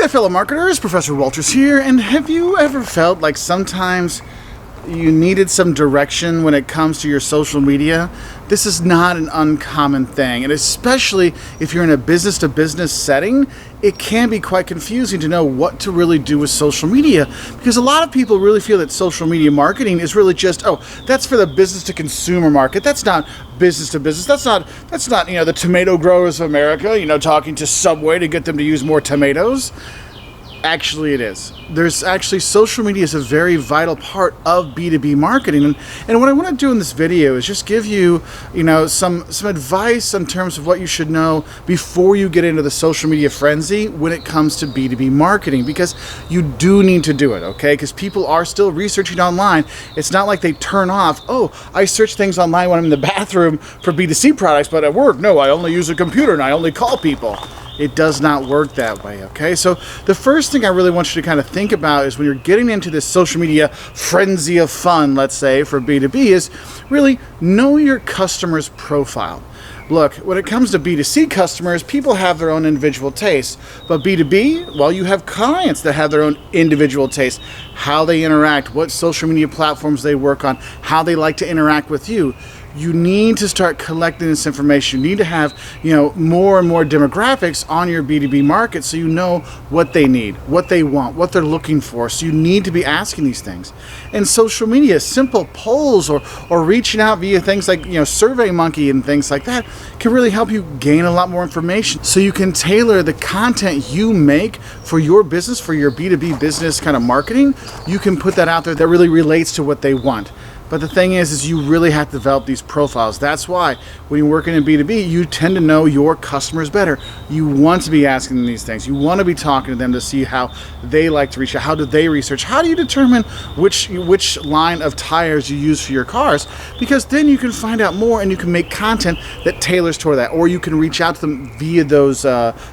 Hi fellow marketers, Professor Walters here, and have you ever felt like sometimes you needed some direction when it comes to your social media? This is not an uncommon thing, and especially if you're in a business-to-business setting, it can be quite confusing to know what to really do with social media, because a lot of people really feel that social media marketing is really just, oh, that's for the business-to-consumer market. That's not business-to-business. That's not the tomato growers of America, talking to Subway to get them to use more tomatoes. Actually, it is. There's actually, social media is a very vital part of B2B marketing. And what I want to do in this video is just give you, some advice in terms of what you should know before you get into the social media frenzy when it comes to B2B marketing, because you do need to do it, okay? Because people are still researching online. It's not like they turn off, oh, I search things online when I'm in the bathroom for B2C products, but at work, no, I only use a computer and I only call people. It does not work that way, okay? So the first thing I really want you to kind of think about is when you're getting into this social media frenzy of fun, let's say, for B2B, is really know your customer's profile. Look, when it comes to B2C customers, people have their own individual tastes. But B2B, well, you have clients that have their own individual tastes. How they interact, what social media platforms they work on, how they like to interact with you. You need to start collecting this information. You need to have, more and more demographics on your B2B market so you know what they need, what they want, what they're looking for. So you need to be asking these things. And social media, simple polls or reaching out via things like, SurveyMonkey and things like that can really help you gain a lot more information. So you can tailor the content you make for your business, for your B2B business kind of marketing. You can put that out there that really relates to what they want. But the thing is you really have to develop these profiles. That's why when you're working in B2B, you tend to know your customers better. You want to be asking them these things. You want to be talking to them to see how they like to reach out. How do they research? How do you determine which line of tires you use for your cars? Because then you can find out more and you can make content that tailors toward that. Or you can reach out to them via those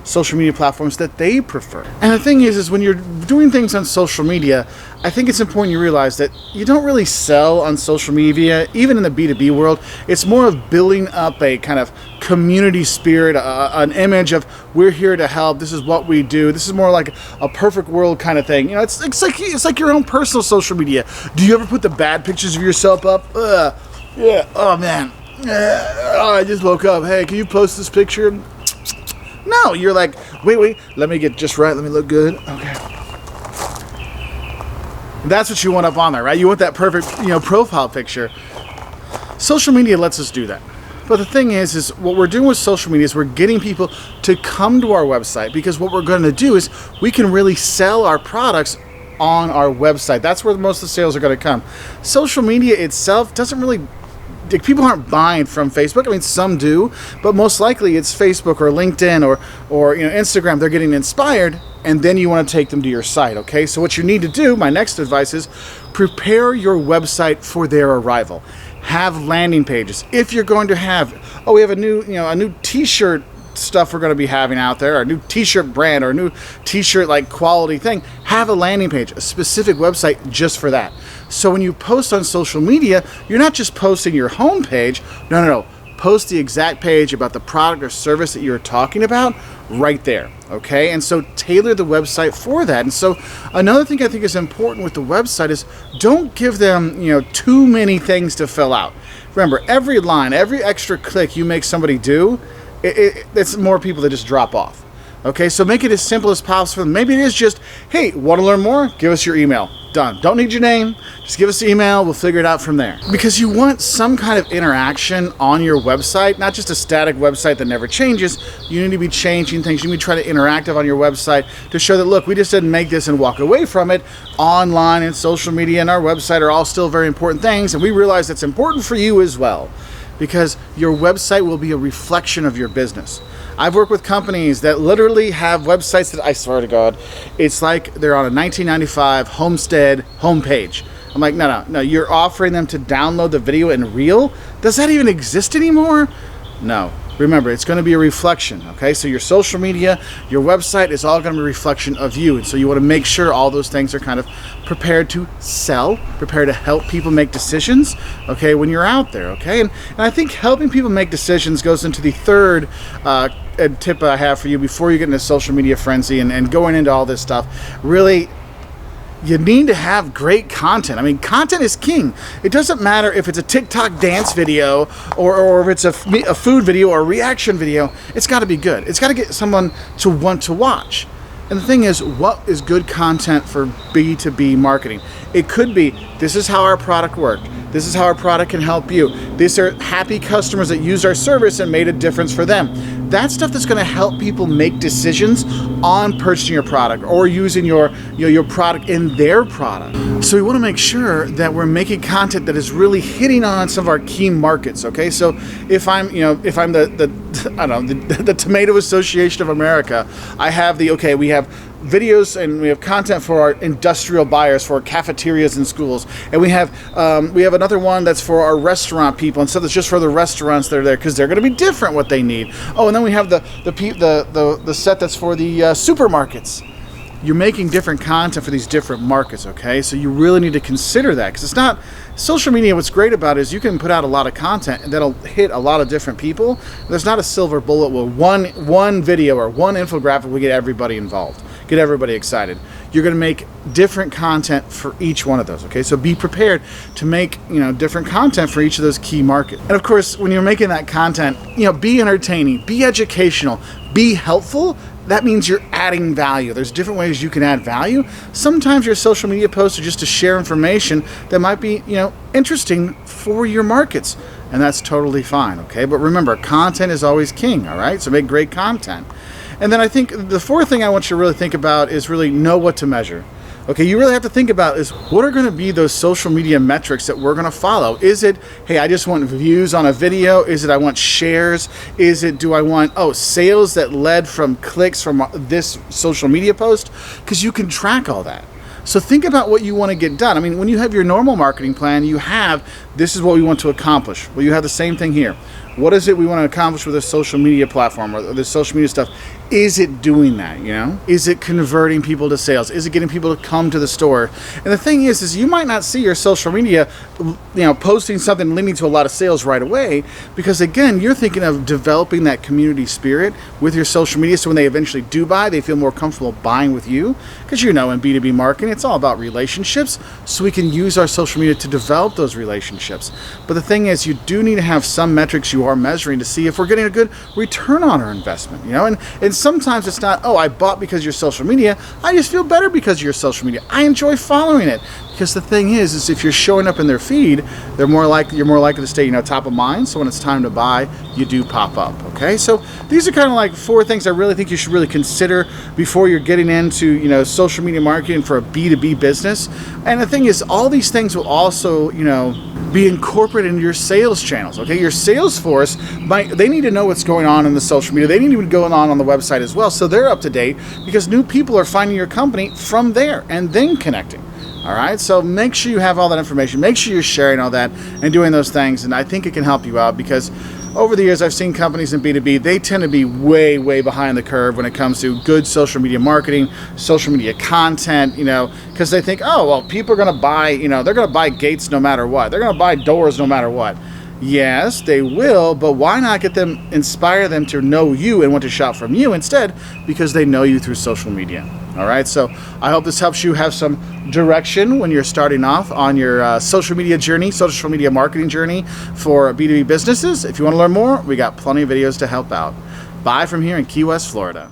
social media platforms that they prefer. And the thing is when you're doing things on social media, I think it's important you realize that you don't really sell on social media, even in the B2B world. It's more of building up a kind of community spirit, an image of we're here to help. This is what we do. This is more like a perfect world kind of thing. It's like your own personal social media. Do you ever put the bad pictures of yourself up? Yeah. Oh man. I just woke up. Hey, can you post this picture? No, you're like, wait. Let me get just right. Let me look good. Okay. That's what you want up on there, right? You want that perfect, profile picture. Social media lets us do that. But the thing is what we're doing with social media is we're getting people to come to our website, because what we're going to do is we can really sell our products on our website. That's where most of the sales are going to come. Social media itself doesn't really, people aren't buying from Facebook. I mean, some do, but most likely it's Facebook or LinkedIn or Instagram. They're getting inspired, and then you want to take them to your site, okay? So what you need to do, my next advice is prepare your website for their arrival. Have landing pages. If you're going to have, we have a new t-shirt stuff we're going to be having out there, or a new t-shirt brand, or a new t-shirt like quality thing, have a landing page, a specific website just for that. So when you post on social media, you're not just posting your home page. No. Post the exact page about the product or service that you're talking about right there, okay? And so tailor the website for that. And so another thing I think is important with the website is don't give them, too many things to fill out. Remember, every line, every extra click you make somebody do, it's more people that just drop off. Okay, so make it as simple as possible. Maybe it is just, hey, want to learn more? Give us your email. Done. Don't need your name. Just give us the email. We'll figure it out from there. Because you want some kind of interaction on your website, not just a static website that never changes. You need to be changing things. You need to try to interactive on your website to show that, look, we just didn't make this and walk away from it. Online and social media and our website are all still very important things, and we realize it's important for you as well, because your website will be a reflection of your business. I've worked with companies that literally have websites that, I swear to God, it's like they're on a 1995 Homestead homepage. I'm like, no, you're offering them to download the video in Reel? Does that even exist anymore? No. Remember, it's going to be a reflection, okay? So your social media, your website is all going to be a reflection of you. And so you want to make sure all those things are kind of prepared to sell, prepared to help people make decisions, okay, when you're out there, okay? And I think helping people make decisions goes into the third a tip I have for you before you get into social media frenzy and going into all this stuff. Really, you need to have great content. I mean, content is king. It doesn't matter if it's a TikTok dance video or if it's a food video or a reaction video. It's got to be good. It's got to get someone to want to watch. And the thing is, what is good content for B2B marketing? It could be, this is how our product worked. This is how our product can help you. These are happy customers that used our service and made a difference for them. That's stuff that's going to help people make decisions on purchasing your product or using your product in their product. So we want to make sure that we're making content that is really hitting on some of our key markets. Okay, so if I'm the Tomato Association of America, I have we have videos and we have content for our industrial buyers, for our cafeterias and schools, and we have another one that's for our restaurant people, and so that's just for the restaurants that are there because they're going to be different what they need. Oh, and then we have the set that's for the supermarkets. You're making different content for these different markets, okay? So you really need to consider that because it's not social media. What's great about it is you can put out a lot of content and that'll hit a lot of different people. There's not a silver bullet where one video or one infographic will get everybody involved, get everybody excited. You're going to make different content for each one of those, okay? So be prepared to make, different content for each of those key markets. And of course, when you're making that content, be entertaining, be educational, be helpful. That means you're adding value. There's different ways you can add value. Sometimes your social media posts are just to share information that might be, interesting for your markets. And that's totally fine, okay? But remember, content is always king, all right? So make great content. And then I think the fourth thing I want you to really think about is really know what to measure. Okay, you really have to think about is what are going to be those social media metrics that we're going to follow? Is it, hey, I just want views on a video? Is it I want shares? Is it do I want, sales that led from clicks from this social media post? Because you can track all that. So think about what you want to get done. I mean, when you have your normal marketing plan, you have, this is what we want to accomplish. Well, you have the same thing here. What is it we want to accomplish with this social media platform or this social media stuff? Is it doing that, Is it converting people to sales? Is it getting people to come to the store? And the thing is you might not see your social media, posting something leading to a lot of sales right away because, again, you're thinking of developing that community spirit with your social media so when they eventually do buy, they feel more comfortable buying with you because, in B2B marketing, it's all about relationships, so we can use our social media to develop those relationships. But the thing is you do need to have some metrics you are measuring to see if we're getting a good return on our investment, and sometimes it's not, I bought because of your social media. I just feel better because of your social media. I enjoy following it. Because the thing is if you're showing up in their feed, you're more likely to stay, top of mind. So when it's time to buy, you do pop up. Okay, so these are kind of like 4 things I really think you should really consider before you're getting into, social media marketing for a B2B business. And the thing is, all these things will also, be incorporated into your sales channels. Okay, your sales force they need to know what's going on in the social media. They need to be going on the website as well, so they're up to date because new people are finding your company from there and then connecting. All right, so make sure you have all that information. Make sure you're sharing all that and doing those things. And I think it can help you out because over the years I've seen companies in B2B, they tend to be way, way behind the curve when it comes to good social media marketing, social media content, because they think, people are going to buy, they're going to buy gates no matter what. They're going to buy doors no matter what. Yes, they will, but why not inspire them to know you and want to shop from you instead because they know you through social media. All right, so I hope this helps you have some direction when you're starting off on your social media journey, social media marketing journey for B2B businesses. If you want to learn more, we got plenty of videos to help out. Bye from here in Key West, Florida.